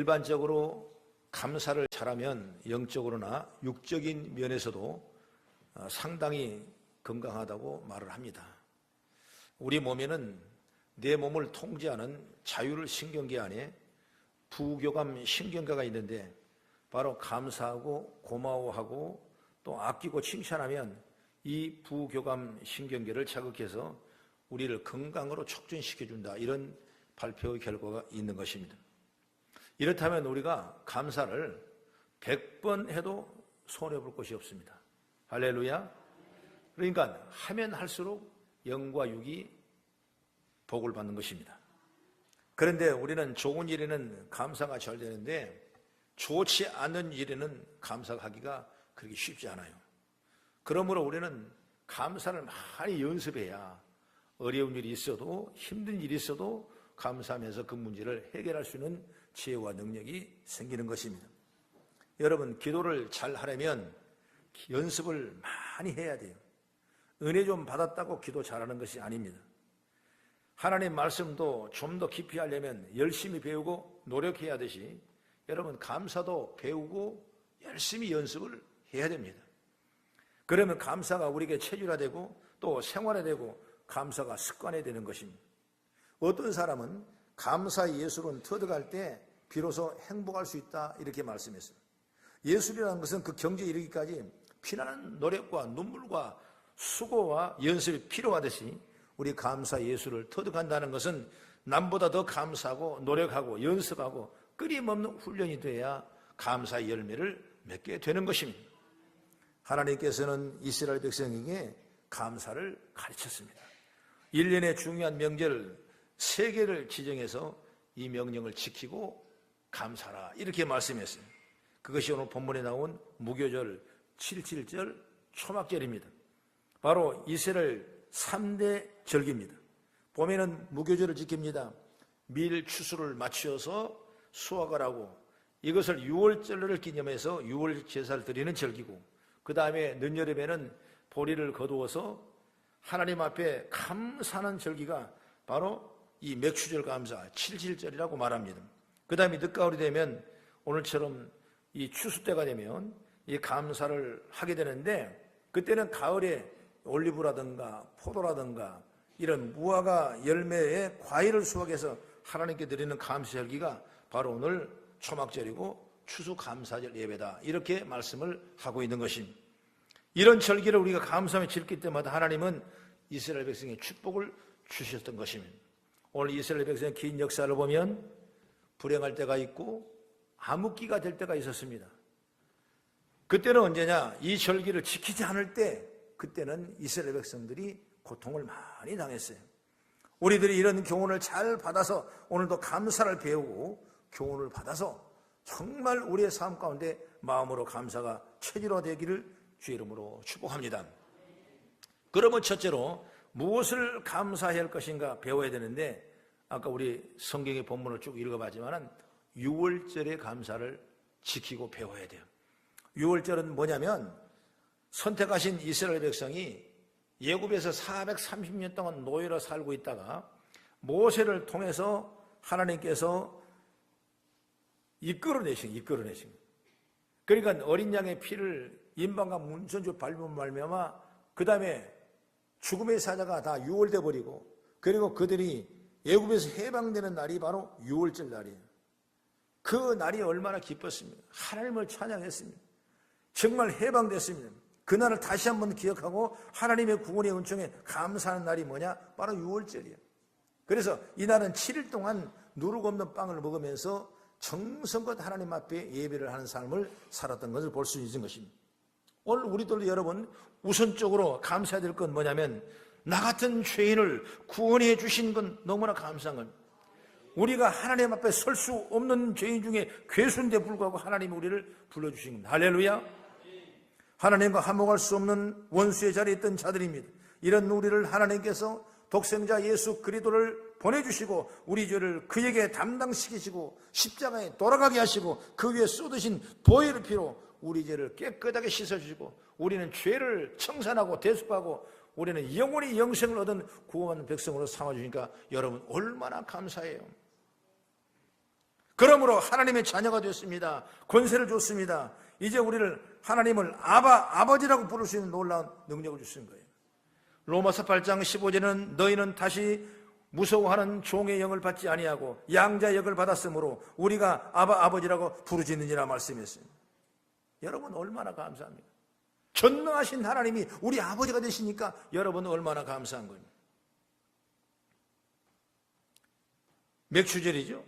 일반적으로 감사를 잘하면 영적으로나 육적인 면에서도 상당히 건강하다고 말을 합니다. 우리 몸에는 내 몸을 통제하는 자율신경계 안에 부교감 신경계가 있는데 바로 감사하고 고마워하고 또 아끼고 칭찬하면 이 부교감 신경계를 자극해서 우리를 건강으로 촉진시켜준다, 이런 발표의 결과가 있는 것입니다. 이렇다면 우리가 감사를 100번 해도 손해볼 것이 없습니다. 할렐루야. 그러니까 하면 할수록 영과 육이 복을 받는 것입니다. 그런데 우리는 좋은 일에는 감사가 잘 되는데 좋지 않은 일에는 감사하기가 그렇게 쉽지 않아요. 그러므로 우리는 감사를 많이 연습해야 어려운 일이 있어도 힘든 일이 있어도 감사하면서 그 문제를 해결할 수 있는 지혜와 능력이 생기는 것입니다. 여러분, 기도를 잘 하려면 연습을 많이 해야 돼요. 은혜 좀 받았다고 기도 잘하는 것이 아닙니다. 하나님 말씀도 좀 더 깊이 하려면 열심히 배우고 노력해야 하듯이 여러분, 감사도 배우고 열심히 연습을 해야 됩니다. 그러면 감사가 우리에게 체질화되고 또 생활화되고 감사가 습관이 되는 것입니다. 어떤 사람은 감사의 예술은 터득할 때 비로소 행복할 수 있다, 이렇게 말씀했습니다. 예술이라는 것은 그 경지에 이르기까지 피나는 노력과 눈물과 수고와 연습이 필요하듯이 우리 감사 예술을 터득한다는 것은 남보다 더 감사하고 노력하고 연습하고 끊임없는 훈련이 돼야 감사의 열매를 맺게 되는 것입니다. 하나님께서는 이스라엘 백성에게 감사를 가르쳤습니다. 1년의 중요한 명절 3개를 지정해서 이 명령을 지키고 감사라, 이렇게 말씀했어요. 그것이 오늘 본문에 나온 무교절, 77절, 초막절입니다. 바로 이스라엘 3대 절기입니다. 봄에는 무교절을 지킵니다. 밀 추수를 맞추어서 수확을 하고 이것을 6월절을 기념해서 6월 제사를 드리는 절기고, 그 다음에 늦여름에는 보리를 거두어서 하나님 앞에 감사하는 절기가 바로 이 맥추절 감사 77절이라고 말합니다. 그 다음에 늦가을이 되면 오늘처럼 이 추수 때가 되면 이 감사를 하게 되는데, 그때는 가을에 올리브라든가 포도라든가 이런 무화과 열매의 과일을 수확해서 하나님께 드리는 감사절기가 바로 오늘 초막절이고 추수감사절 예배다, 이렇게 말씀을 하고 있는 것입니다. 이런 절기를 우리가 감사하며 지킬 때마다 하나님은 이스라엘 백성에 축복을 주셨던 것입니다. 오늘 이스라엘 백성의 긴 역사를 보면 불행할 때가 있고 암흑기가 될 때가 있었습니다. 그때는 언제냐? 이 절기를 지키지 않을 때, 그때는 이스라엘 백성들이 고통을 많이 당했어요. 우리들이 이런 교훈을 잘 받아서 오늘도 감사를 배우고 교훈을 받아서 정말 우리의 삶 가운데 마음으로 감사가 체질화되기를 주의 이름으로 축복합니다. 그러면 첫째로 무엇을 감사해야 할 것인가 배워야 되는데, 아까 우리 성경의 본문을 쭉 읽어봤지만 6월절의 감사를 지키고 배워야 돼요. 6월절은 뭐냐면 선택하신 이스라엘 백성이 애굽에서 430년 동안 노예로 살고 있다가 모세를 통해서 하나님께서 이끌어내신 그러니까 어린 양의 피를 인방과 문선주 밟은 말미암아 그 다음에 죽음의 사자가 다 6월 돼버리고, 그리고 그들이 애굽에서 해방되는 날이 바로 6월절 날이에요. 그 날이 얼마나 기뻤습니까? 하나님을 찬양했습니다. 정말 해방됐습니다. 그날을 다시 한번 기억하고 하나님의 구원의 은총에 감사하는 날이 뭐냐? 바로 6월절이에요. 그래서 이날은 7일 동안 누룩 없는 빵을 먹으면서 정성껏 하나님 앞에 예배를 하는 삶을 살았던 것을 볼 수 있는 것입니다. 오늘 우리들도 여러분 우선적으로 감사해야 될 건 뭐냐면, 나 같은 죄인을 구원해 주신 건 너무나 감사한 건, 우리가 하나님 앞에 설 수 없는 죄인 중에 괴수인데 불구하고 하나님이 우리를 불러주신 겁니다. 할렐루야. 하나님과 화목할 수 없는 원수의 자리에 있던 자들입니다. 이런 우리를 하나님께서 독생자 예수 그리스도를 보내주시고 우리 죄를 그에게 담당시키시고 십자가에 돌아가게 하시고 그 위에 쏟으신 보혈의 피로 우리 죄를 깨끗하게 씻어주시고 우리는 죄를 청산하고 대속하고 우리는 영원히 영생을 얻은 구원받은 백성으로 삼아주니까 여러분 얼마나 감사해요. 그러므로 하나님의 자녀가 됐습니다. 권세를 줬습니다. 이제 우리를 하나님을 아버지라고 부를 수 있는 놀라운 능력을 주신 거예요. 로마서 8장 15절에는 너희는 다시 무서워하는 종의 영을 받지 아니하고 양자의 영을 받았으므로 우리가 아버지라고 부르짖느니라 말씀했어요. 여러분 얼마나 감사합니까? 전능하신 하나님이 우리 아버지가 되시니까 여러분은 얼마나 감사한 거예요. 맥추절이죠.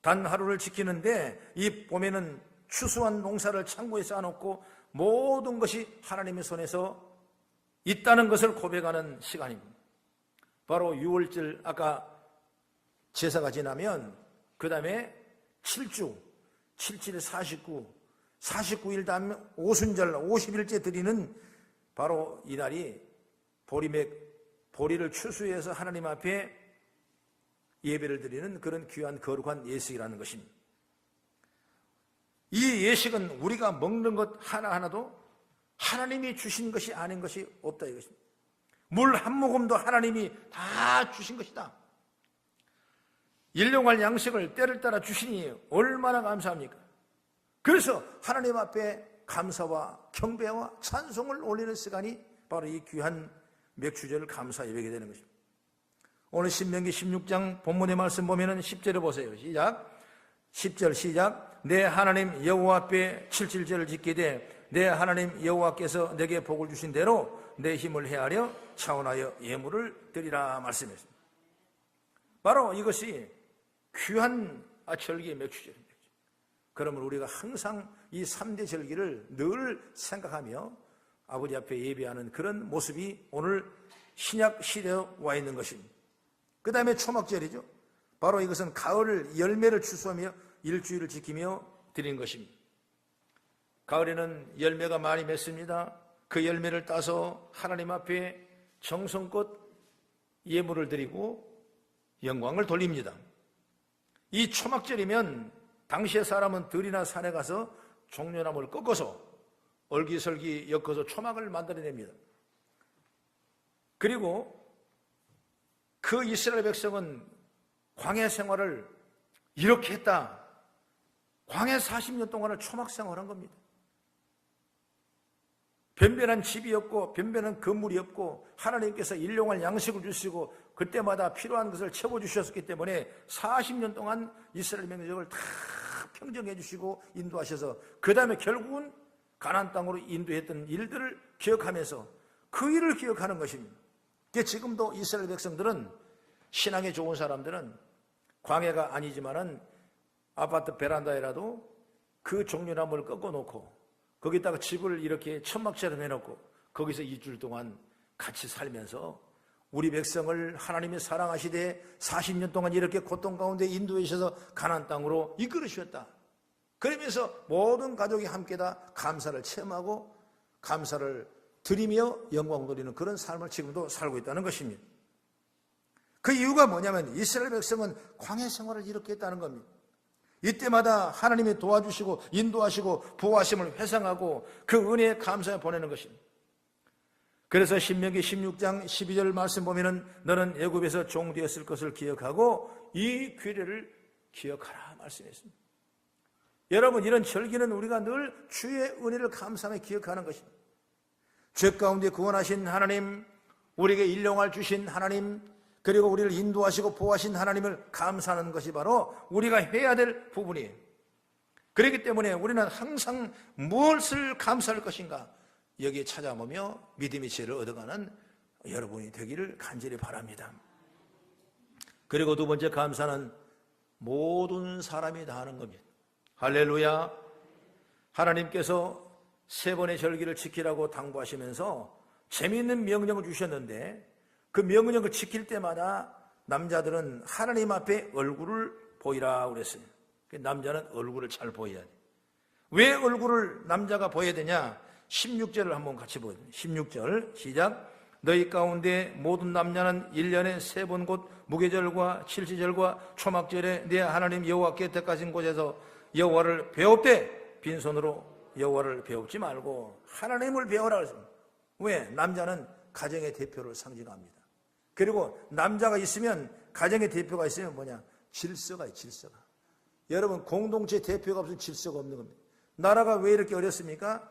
단 하루를 지키는데 이 봄에는 추수한 농사를 창고에 쌓아놓고 모든 것이 하나님의 손에서 있다는 것을 고백하는 시간입니다. 바로 6월절 아까 제사가 지나면 그 다음에 7주, 7칠 49일 다음 오순절 50일째 드리는 바로 이날이 보리를 추수해서 하나님 앞에 예배를 드리는 그런 귀한 거룩한 예식이라는 것입니다. 이 예식은 우리가 먹는 것 하나하나도 하나님이 주신 것이 아닌 것이 없다 이것입니다. 물 한 모금도 하나님이 다 주신 것이다. 일용할 양식을 때를 따라 주시니 얼마나 감사합니까? 그래서 하나님 앞에 감사와 경배와 찬송을 올리는 시간이 바로 이 귀한 맥추절 감사 예배가 되는 것입니다. 오늘 신명기 16장 본문의 말씀 보면은 10절을 보세요. 시작. 10절 시작. 내 하나님 여호와 앞에 77절을 지키되 내 하나님 여호와께서 내게 복을 주신 대로 내 힘을 헤아려 차원하여 예물을 드리라 말씀했습니다. 바로 이것이 귀한 절기의 맥추절입니다. 그러면 우리가 항상 이 3대 절기를 늘 생각하며 아버지 앞에 예배하는 그런 모습이 오늘 신약 시대에 와 있는 것입니다. 그 다음에 초막절이죠. 바로 이것은 가을 열매를 추수하며 일주일을 지키며 드리는 것입니다. 가을에는 열매가 많이 맺습니다. 그 열매를 따서 하나님 앞에 정성껏 예물을 드리고 영광을 돌립니다. 이 초막절이면 당시의 사람은 들이나 산에 가서 종려나무를 꺾어서 얼기설기 엮어서 초막을 만들어냅니다. 그리고 그 이스라엘 백성은 광야 생활을 이렇게 했다. 광야 40년 동안을 초막 생활한 겁니다. 변변한 집이 없고 변변한 건물이 없고 하나님께서 일용할 양식을 주시고 그때마다 필요한 것을 채워주셨기 때문에 40년 동안 이스라엘 민족을 다 평정해 주시고 인도하셔서 그 다음에 결국은 가나안 땅으로 인도했던 일들을 기억하면서 그 일을 기억하는 것입니다. 지금도 이스라엘 백성들은 신앙이 좋은 사람들은 광야가 아니지만은 아파트 베란다에라도 그 종려나무를 꺾어놓고 거기다가 집을 이렇게 천막처럼 해놓고 거기서 2주일 동안 같이 살면서 우리 백성을 하나님이 사랑하시되 40년 동안 이렇게 고통 가운데 인도해 주셔서 가나안 땅으로 이끌으셨다. 그러면서 모든 가족이 함께 다 감사를 체험하고 감사를 드리며 영광 돌리는 그런 삶을 지금도 살고 있다는 것입니다. 그 이유가 뭐냐면 이스라엘 백성은 광야 생활을 이렇게 했다는 겁니다. 이때마다 하나님이 도와주시고 인도하시고 보호하심을 회상하고 그 은혜에 감사해 보내는 것입니다. 그래서 신명기 16장 12절 말씀 보면은 너는 애굽에서 종되었을 것을 기억하고 이 규례를 기억하라 말씀했습니다. 여러분 이런 절기는 우리가 늘 주의 은혜를 감사하며 기억하는 것입니다. 죄 가운데 구원하신 하나님, 우리에게 일용할 주신 하나님, 그리고 우리를 인도하시고 보호하신 하나님을 감사하는 것이 바로 우리가 해야 될 부분이에요. 그렇기 때문에 우리는 항상 무엇을 감사할 것인가 여기에 찾아보며 믿음의 지혜를 얻어가는 여러분이 되기를 간절히 바랍니다. 그리고 두 번째 감사는 모든 사람이 다 하는 겁니다. 할렐루야. 하나님께서 세 번의 절기를 지키라고 당부하시면서 재미있는 명령을 주셨는데 그 명령을 지킬 때마다 남자들은 하나님 앞에 얼굴을 보이라 그랬어요. 남자는 얼굴을 잘 보여야 돼. 왜 얼굴을 남자가 보여야 되냐? 16절을 한번 같이 보여요. 16절 시작. 너희 가운데 모든 남자는 1년에 3번 곧 무교절과 칠지절과 초막절에 네 하나님 여호와께 택하신 곳에서 여호와를 배웁되 빈손으로 여호와를 배웁지 말고 하나님을 배워라 그랬습니다. 왜? 남자는 가정의 대표를 상징합니다. 그리고 남자가 있으면 가정의 대표가 있으면 뭐냐? 질서가 있어요. 질서가. 여러분, 공동체 대표가 없으면 질서가 없는 겁니다. 나라가 왜 이렇게 어렵습니까?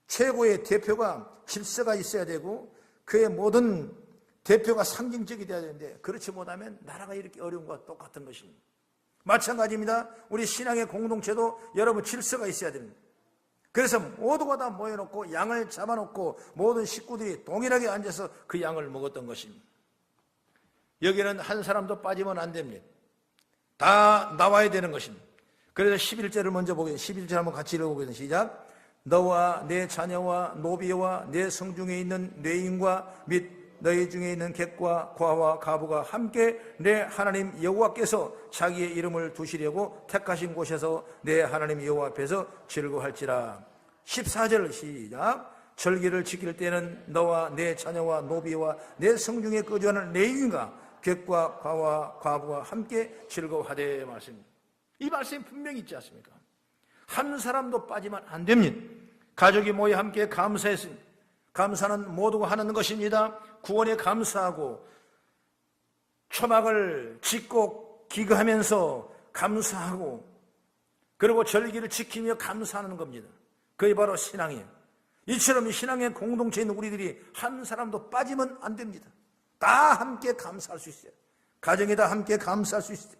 최고의 대표가 질서가 있어야 되고 그의 모든 대표가 상징적이 되어야 되는데 그렇지 못하면 나라가 이렇게 어려운 것과 똑같은 것입니다. 마찬가지입니다. 우리 신앙의 공동체도 여러분 질서가 있어야 됩니다. 그래서 모두가 다 모여놓고 양을 잡아놓고 모든 식구들이 동일하게 앉아서 그 양을 먹었던 것입니다. 여기는 한 사람도 빠지면 안 됩니다. 다 나와야 되는 것입니다. 그래서 11절을 먼저 보겠습니다. 11절 한번 같이 읽어보겠습니다. 시작. 너와 내 자녀와 노비와 내 성중에 있는 뇌인과 및 너희 중에 있는 객과 과와 가부가 함께 내 하나님 여호와께서 자기의 이름을 두시려고 택하신 곳에서 내 하나님 여호와 앞에서 즐거워할지라. 14절 시작. 절기를 지킬 때는 너와 내 자녀와 노비와 내 성중에 거주하는 레위인과 객과 과와 과부가 함께 즐거워하되 말씀입니다. 이 말씀이 분명히 있지 않습니까? 한 사람도 빠지면 안 됩니다. 가족이 모여 함께 감사했습니다. 감사는 모두가 하는 것입니다. 구원에 감사하고 초막을 짓고 기거하면서 감사하고 그리고 절기를 지키며 감사하는 겁니다. 그게 바로 신앙이에요. 이처럼 신앙의 공동체에 있는 우리들이 한 사람도 빠지면 안 됩니다. 다 함께 감사할 수 있어요. 가정이 다 함께 감사할 수 있어요.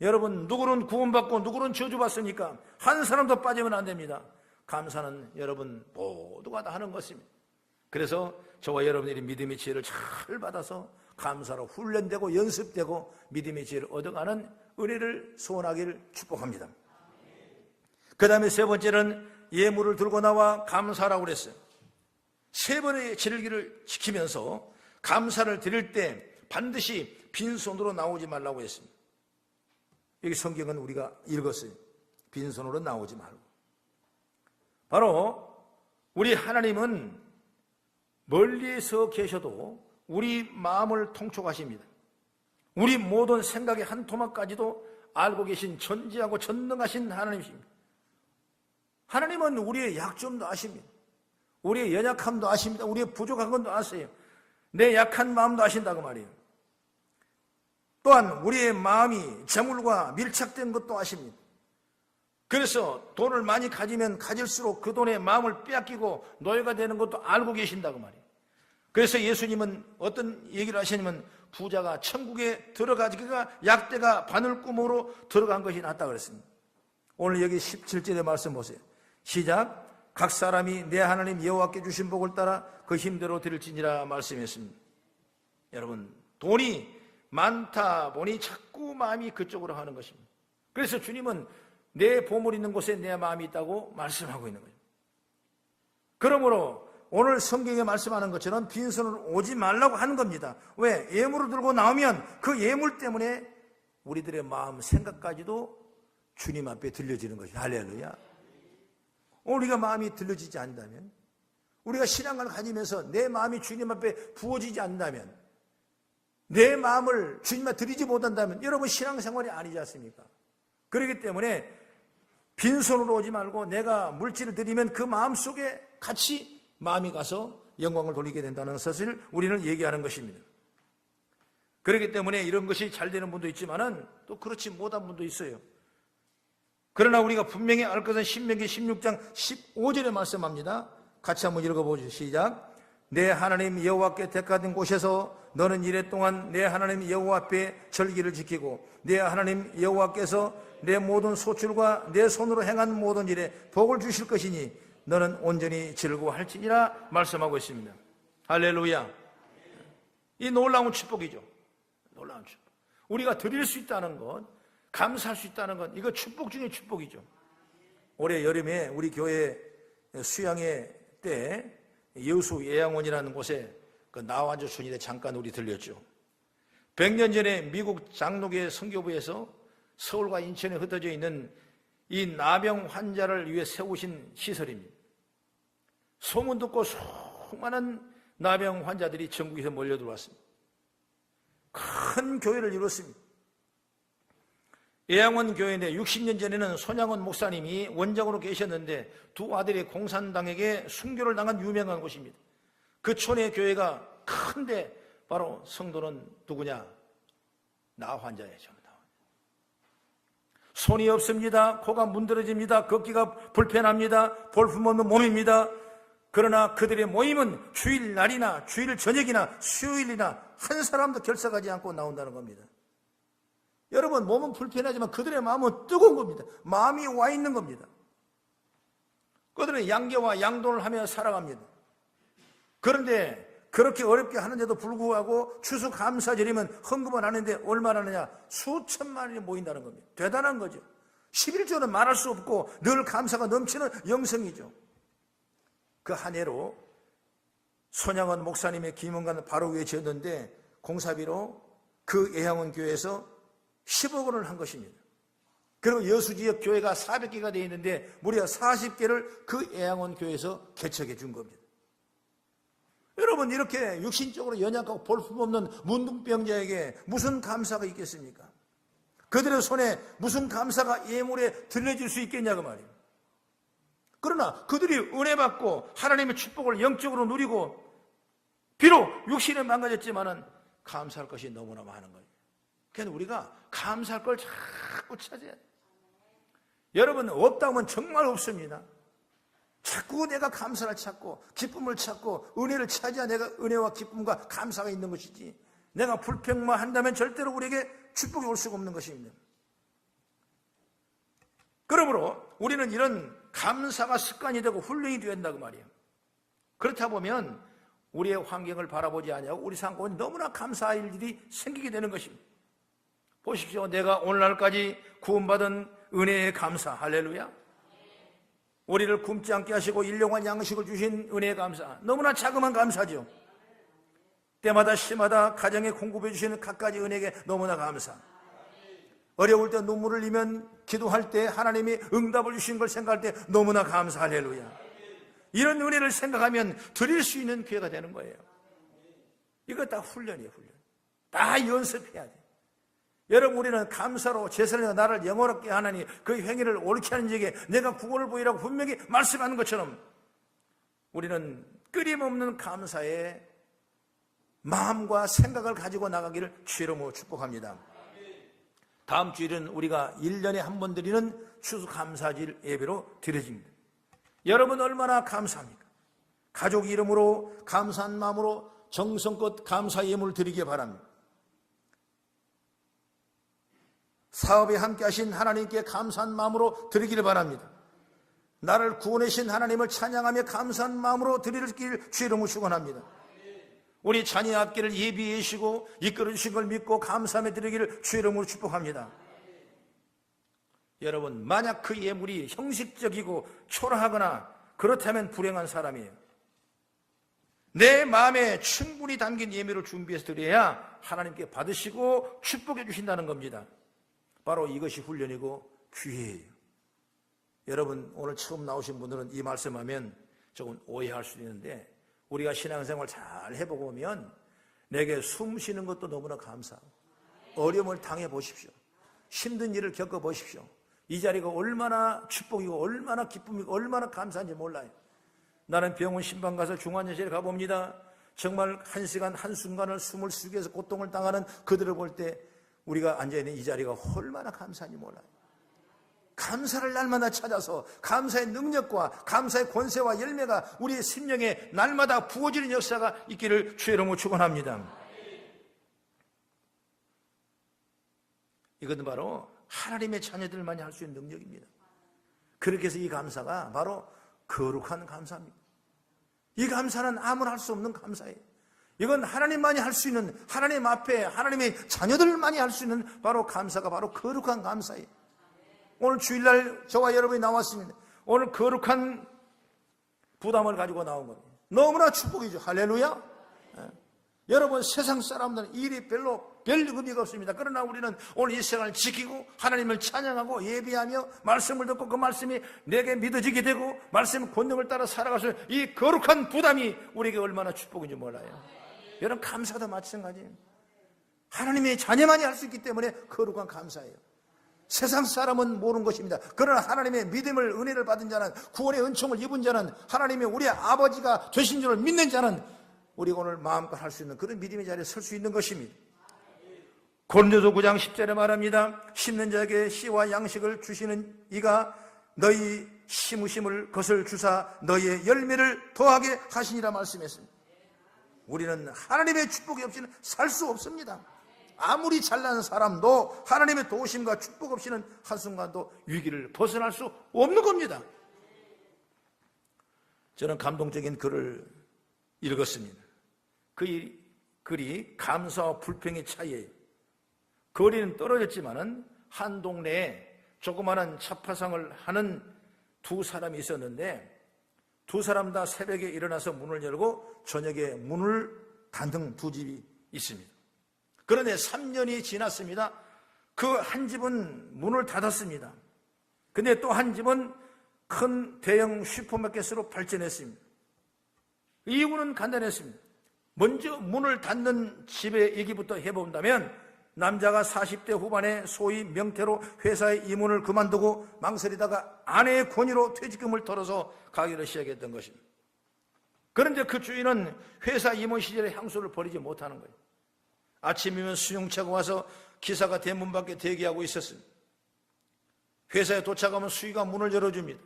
여러분, 누구는 구원받고 누구는 저주받습니까? 한 사람도 빠지면 안 됩니다. 감사는 여러분 모두가 다 하는 것입니다. 그래서 저와 여러분들이 믿음의 지혜를 잘 받아서 감사로 훈련되고 연습되고 믿음의 지혜를 얻어가는 은혜를 소원하기를 축복합니다. 그 다음에 세 번째는 예물을 들고 나와 감사라고 그랬어요. 세 번의 절기를 지키면서 감사를 드릴 때 반드시 빈손으로 나오지 말라고 했습니다. 여기 성경은 우리가 읽었어요. 빈손으로 나오지 말고. 바로 우리 하나님은 멀리서 계셔도 우리 마음을 통촉하십니다. 우리 모든 생각의 한 토막까지도 알고 계신 전지하고 전능하신 하나님이십니다. 하나님은 우리의 약점도 아십니다. 우리의 연약함도 아십니다. 우리의 부족한 것도 아세요. 내 약한 마음도 아신다고 말이에요. 또한 우리의 마음이 재물과 밀착된 것도 아십니다. 그래서 돈을 많이 가지면 가질수록 그 돈에 마음을 빼앗기고 노예가 되는 것도 알고 계신다고 말이에요. 그래서 예수님은 어떤 얘기를 하시냐면 부자가 천국에 들어가기가 약대가 바늘구멍으로 들어간 것이 낫다고 그랬습니다. 오늘 여기 17절의 말씀 보세요. 시작. 각 사람이 내 하나님 여호와께 주신 복을 따라 그 힘대로 드릴지니라 말씀했습니다. 여러분, 돈이 많다 보니 자꾸 마음이 그쪽으로 하는 것입니다. 그래서 주님은 내 보물 있는 곳에 내 마음이 있다고 말씀하고 있는 거예요. 그러므로 오늘 성경에 말씀하는 것처럼 빈손으로 오지 말라고 하는 겁니다. 왜? 예물을 들고 나오면 그 예물 때문에 우리들의 마음, 생각까지도 주님 앞에 들려지는 것이죠. 할렐루야. 우리가 마음이 들려지지 않는다면, 우리가 신앙을 가지면서 내 마음이 주님 앞에 부어지지 않는다면, 내 마음을 주님 앞에 드리지 못한다면 여러분 신앙생활이 아니지 않습니까? 그렇기 때문에 빈손으로 오지 말고 내가 물질을 드리면 그 마음 속에 같이 마음이 가서 영광을 돌리게 된다는 것을 우리는 얘기하는 것입니다. 그렇기 때문에 이런 것이 잘 되는 분도 있지만은 또 그렇지 못한 분도 있어요. 그러나 우리가 분명히 알 것은 신명기 16장 15절에 말씀합니다. 같이 한번 읽어보죠. 시작. 내 하나님 여호와께 택하던 곳에서 너는 이래 동안 내 하나님 여호와 앞에 절기를 지키고 내 하나님 여호와께서 내 모든 소출과 내 손으로 행한 모든 일에 복을 주실 것이니 너는 온전히 즐거워할지니라 말씀하고 있습니다. 할렐루야. 이 놀라운 축복이죠. 놀라운 축복. 우리가 드릴 수 있다는 것, 감사할 수 있다는 것, 이거 축복 중에 축복이죠. 올해 여름에 우리 교회 수양회 때 여수 예양원이라는 곳에 그 나완주 순일에 잠깐 우리 들렸죠. 100년 전에 미국 장로교회 선교부에서 서울과 인천에 흩어져 있는 이 나병 환자를 위해 세우신 시설입니다. 소문 듣고 수많은 나병 환자들이 전국에서 몰려 들어왔습니다. 큰 교회를 이뤘습니다. 예양원 교회인데 60년 전에는 손양원 목사님이 원장으로 계셨는데 두 아들이 공산당에게 순교를 당한 유명한 곳입니다. 그 촌의 교회가 큰데 바로 성도는 누구냐? 나 환자예요. 손이 없습니다. 코가 문드러집니다. 걷기가 불편합니다. 볼품없는 몸입니다. 그러나 그들의 모임은 주일날이나 주일 저녁이나 수요일이나 한 사람도 결석하지 않고 나온다는 겁니다. 여러분, 몸은 불편하지만 그들의 마음은 뜨거운 겁니다. 마음이 와 있는 겁니다. 그들은 양계와 양돈을 하며 살아갑니다. 그런데 그렇게 어렵게 하는데도 불구하고 추수감사절이면 헌금을 하는데 얼마나 하느냐? 수천만 원이 모인다는 겁니다. 대단한 거죠. 11조는 말할 수 없고 늘 감사가 넘치는 영성이죠. 그 한 해로 손양원 목사님의 기문관 바로 위에 지었는데 공사비로 그 예향원 교회에서 10억 원을 한 것입니다. 그리고 여수지역 교회가 400개가 되어 있는데 무려 40개를 그 예향원 교회에서 개척해 준 겁니다. 여러분, 이렇게 육신적으로 연약하고 볼품없는 문둥병자에게 무슨 감사가 있겠습니까? 그들의 손에 무슨 감사가 예물에 들려질 수 있겠냐고 말이에요. 그러나 그들이 은혜 받고 하나님의 축복을 영적으로 누리고 비록 육신은 망가졌지만은 감사할 것이 너무나 많은 거예요. 그래서 우리가 감사할 걸 자꾸 찾아야 돼요. 여러분, 없다고 하면 정말 없습니다. 자꾸 내가 감사를 찾고 기쁨을 찾고 은혜를 찾아야 내가 은혜와 기쁨과 감사가 있는 것이지, 내가 불평만 한다면 절대로 우리에게 축복이 올 수가 없는 것입니다. 그러므로 우리는 이런 감사가 습관이 되고 훈련이 되어야 된다고 말이에요. 그렇다 보면 우리의 환경을 바라보지 아니하고 우리 삶 가운데 너무나 감사할 일이 생기게 되는 것입니다. 보십시오. 내가 오늘날까지 구원받은 은혜에 감사. 할렐루야. 우리를 굶지 않게 하시고 일용할 양식을 주신 은혜에 감사. 너무나 자그마한 감사죠. 때마다 시마다 가정에 공급해 주시는 갖가지 은혜에 너무나 감사. 어려울 때 눈물을 흘리면 기도할 때 하나님이 응답을 주신 걸 생각할 때 너무나 감사. 할렐루야. 이런 은혜를 생각하면 드릴 수 있는 기회가 되는 거예요. 이거 다 훈련이에요. 훈련. 다 연습해야 돼요. 여러분, 우리는 감사로 제사장이 나를 영원롭게 하나니 그 행위를 옳게 하는 적에 내가 구원을 보이라고 분명히 말씀하는 것처럼 우리는 끊임없는 감사의 마음과 생각을 가지고 나가기를 주의 이름으로 축복합니다. 다음 주일은 우리가 1년에 한 번 드리는 추수감사절 예배로 드려집니다. 여러분, 얼마나 감사합니까? 가족 이름으로 감사한 마음으로 정성껏 감사 예물을 드리기 바랍니다. 사업에 함께 하신 하나님께 감사한 마음으로 드리기를 바랍니다. 나를 구원해 주신 하나님을 찬양하며 감사한 마음으로 드리길 주의 이름으로 축원합니다. 우리 자녀의 앞길을 예비해 주시고 이끌어 주신 걸 믿고 감사하며 드리기를 주의 이름으로 축복합니다. 여러분, 만약 그 예물이 형식적이고 초라하거나 그렇다면 불행한 사람이에요. 내 마음에 충분히 담긴 예물을 준비해서 드려야 하나님께 받으시고 축복해 주신다는 겁니다. 바로 이것이 훈련이고 기회예요. 여러분, 오늘 처음 나오신 분들은 이 말씀하면 조금 오해할 수 있는데 우리가 신앙생활 잘 해보고 오면 내게 숨 쉬는 것도 너무나 감사하고 어려움을 당해 보십시오. 힘든 일을 겪어 보십시오. 이 자리가 얼마나 축복이고 얼마나 기쁨이고 얼마나 감사한지 몰라요. 나는 병원 신방 가서 중환자실에 가봅니다. 정말 한 시간 한순간을 숨을 쉬기 위해서 고통을 당하는 그들을 볼 때 우리가 앉아있는 이 자리가 얼마나 감사한지 몰라요. 감사를 날마다 찾아서 감사의 능력과 감사의 권세와 열매가 우리의 심령에 날마다 부어지는 역사가 있기를 주의 이름으로 축원합니다. 이것은 바로 하나님의 자녀들만이 할 수 있는 능력입니다. 그렇게 해서 이 감사가 바로 거룩한 감사입니다. 이 감사는 아무나 할 수 없는 감사예요. 이건 하나님만이 할 수 있는, 하나님 앞에 하나님의 자녀들만이 할 수 있는 바로 감사가 바로 거룩한 감사예요. 오늘 주일날 저와 여러분이 나왔습니다. 오늘 거룩한 부담을 가지고 나온 겁니다. 너무나 축복이죠. 할렐루야. 여러분, 세상 사람들은 일이 별로 별 의미가 없습니다. 그러나 우리는 오늘 이 시간을 지키고 하나님을 찬양하고 예배하며 말씀을 듣고 그 말씀이 내게 믿어지게 되고 말씀의 권능을 따라 살아가서 이 거룩한 부담이 우리에게 얼마나 축복인지 몰라요. 여러분, 감사도 마찬가지예요. 하나님의 자녀만이 할 수 있기 때문에 거룩한 감사예요. 세상 사람은 모르는 것입니다. 그러나 하나님의 믿음을, 은혜를 받은 자는, 구원의 은총을 입은 자는, 하나님이 우리의 아버지가 되신 줄을 믿는 자는 우리가 오늘 마음껏 할 수 있는 그런 믿음의 자리에 설 수 있는 것입니다. 고린도서 9장 10절에 말합니다. 심는 자에게 씨와 양식을 주시는 이가 너희 심으심을 것을 주사 너희의 열매를 더하게 하시니라 말씀했습니다. 우리는 하나님의 축복이 없이는 살 수 없습니다. 아무리 잘난 사람도 하나님의 도우심과 축복 없이는 한순간도 위기를 벗어날 수 없는 겁니다. 저는 감동적인 글을 읽었습니다. 그 글이 감사와 불평의 차이예요. 거리는 떨어졌지만은 한 동네에 조그마한 차파상을 하는 두 사람이 있었는데 두 사람 다 새벽에 일어나서 문을 열고 저녁에 문을 닫는 두 집이 있습니다. 그런데 3년이 지났습니다. 그 한 집은 문을 닫았습니다. 근데 또 한 집은 큰 대형 슈퍼마켓으로 발전했습니다. 이유는 간단했습니다. 먼저 문을 닫는 집의 얘기부터 해본다면 남자가 40대 후반에 소위 명태로 회사의 임원을 그만두고 망설이다가 아내의 권유로 퇴직금을 털어서 가게를 시작했던 것입니다. 그런데 그 주인은 회사 임원 시절의 향수를 버리지 못하는 거예요. 아침이면 수용차가 와서 기사가 대문 밖에 대기하고 있었습니다. 회사에 도착하면 수위가 문을 열어줍니다.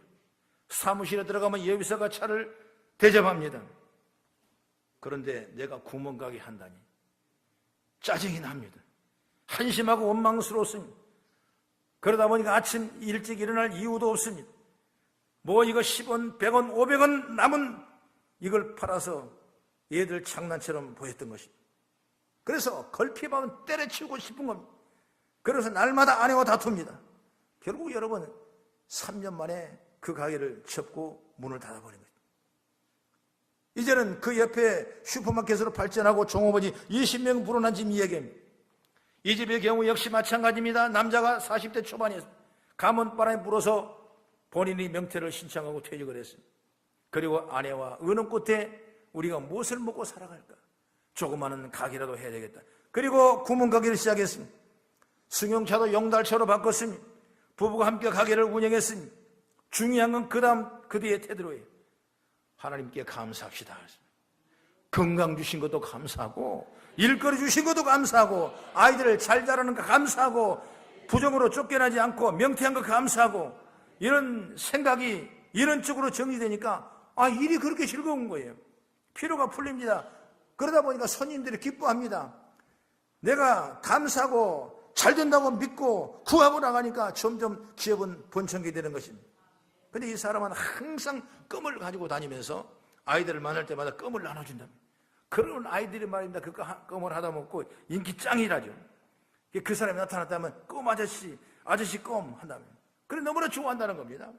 사무실에 들어가면 예비사가 차를 대접합니다. 그런데 내가 구멍가게 한다니 짜증이 납니다. 한심하고 원망스러웠습니다. 그러다 보니까 아침 일찍 일어날 이유도 없습니다. 뭐 이거 10원, 100원, 500원 남은 이걸 팔아서 얘들 장난처럼 보였던 것입니다. 그래서 걸핏하면 때려치우고 싶은 겁니다. 그래서 날마다 아내와 다툽니다. 결국 여러분 3년 만에 그 가게를 접고 문을 닫아버린 거죠. 이제는 그 옆에 슈퍼마켓으로 발전하고 종업원이 20명 불어난 집 이야기입니다. 이 집의 경우 역시 마찬가지입니다. 남자가 40대 초반이었습니다. 가문바람이 불어서 본인이 명태를 신청하고 퇴직을 했습니다. 그리고 아내와 의논 끝에 우리가 무엇을 먹고 살아갈까? 조그마한 가게라도 해야 되겠다. 그리고 구멍가게를 시작했습니다. 승용차도 용달차로 바꿨습니다. 부부가 함께 가게를 운영했습니다. 중요한 건 그 뒤에 테드로예요. 하나님께 감사합시다. 건강 주신 것도 감사하고 일거리 주신 것도 감사하고 아이들을 잘 자라는 거 감사하고 부정으로 쫓겨나지 않고 명태한 거 감사하고 이런 생각이 이런 쪽으로 정리되니까 일이 그렇게 즐거운 거예요. 피로가 풀립니다. 그러다 보니까 손님들이 기뻐합니다. 내가 감사하고 잘 된다고 믿고 구하고 나가니까 점점 기업은 번창게 되는 것입니다. 근데 이 사람은 항상 껌을 가지고 다니면서 아이들을 만날 때마다 껌을 나눠준답니다. 그런 아이들이 말입니다. 그 껌을 하다 먹고 인기 짱이라죠. 그 사람이 나타났다면 껌 아저씨 껌 한다면. 그래 너무나 좋아한다는 겁니다.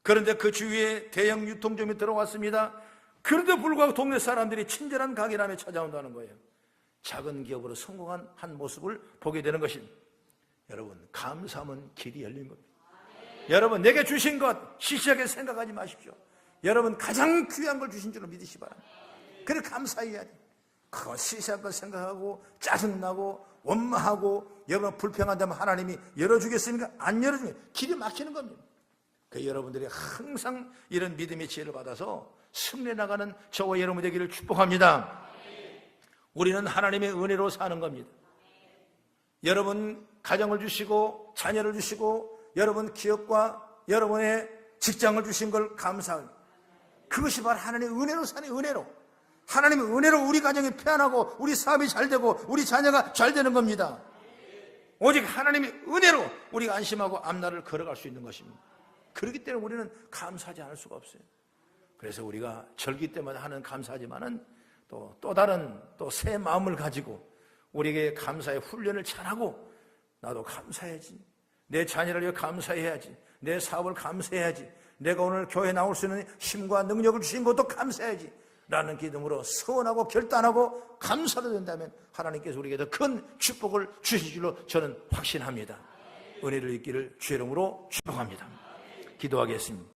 그런데 그 주위에 대형 유통점이 들어왔습니다. 그런데 불구하고 동네 사람들이 친절한 가게라며 찾아온다는 거예요. 작은 기업으로 성공한 한 모습을 보게 되는 것입니다. 여러분 감사하면 길이 열린 겁니다. 여러분 내게 주신 것 시시하게 생각하지 마십시오. 여러분 가장 귀한 걸 주신 줄로 믿으시 바랍니다. 그래 감사해야 돼. 그거 시시한 걸 생각하고 짜증나고 원망하고 여러분 불평한다면 하나님이 열어주겠습니까? 안 열어주면 길이 막히는 겁니다. 그 여러분들이 항상 이런 믿음의 지혜를 받아서 승리해 나가는 저와 여러분 되기를 축복합니다. 우리는 하나님의 은혜로 사는 겁니다. 여러분 가정을 주시고 자녀를 주시고 여러분 기업과 여러분의 직장을 주신 걸 감사합니다. 그것이 바로 하나님의 은혜로 사는 은혜로. 하나님의 은혜로 우리 가정이 편하고 우리 사업이 잘 되고 우리 자녀가 잘 되는 겁니다. 오직 하나님의 은혜로 우리가 안심하고 앞날을 걸어갈 수 있는 것입니다. 그렇기 때문에 우리는 감사하지 않을 수가 없어요. 그래서 우리가 절기 때마다 하는 감사하지만은 또 다른 새 마음을 가지고 우리에게 감사의 훈련을 잘하고 나도 감사해야지. 내 자녀를 위해 감사해야지. 내 사업을 감사해야지. 내가 오늘 교회에 나올 수 있는 힘과 능력을 주신 것도 감사해야지. 라는 기쁨으로 서원하고 결단하고 감사로 된다면 하나님께서 우리에게 더 큰 축복을 주실 줄로 저는 확신합니다. 은혜를 입기를 주의 이름으로 축복합니다. 기도하겠습니다.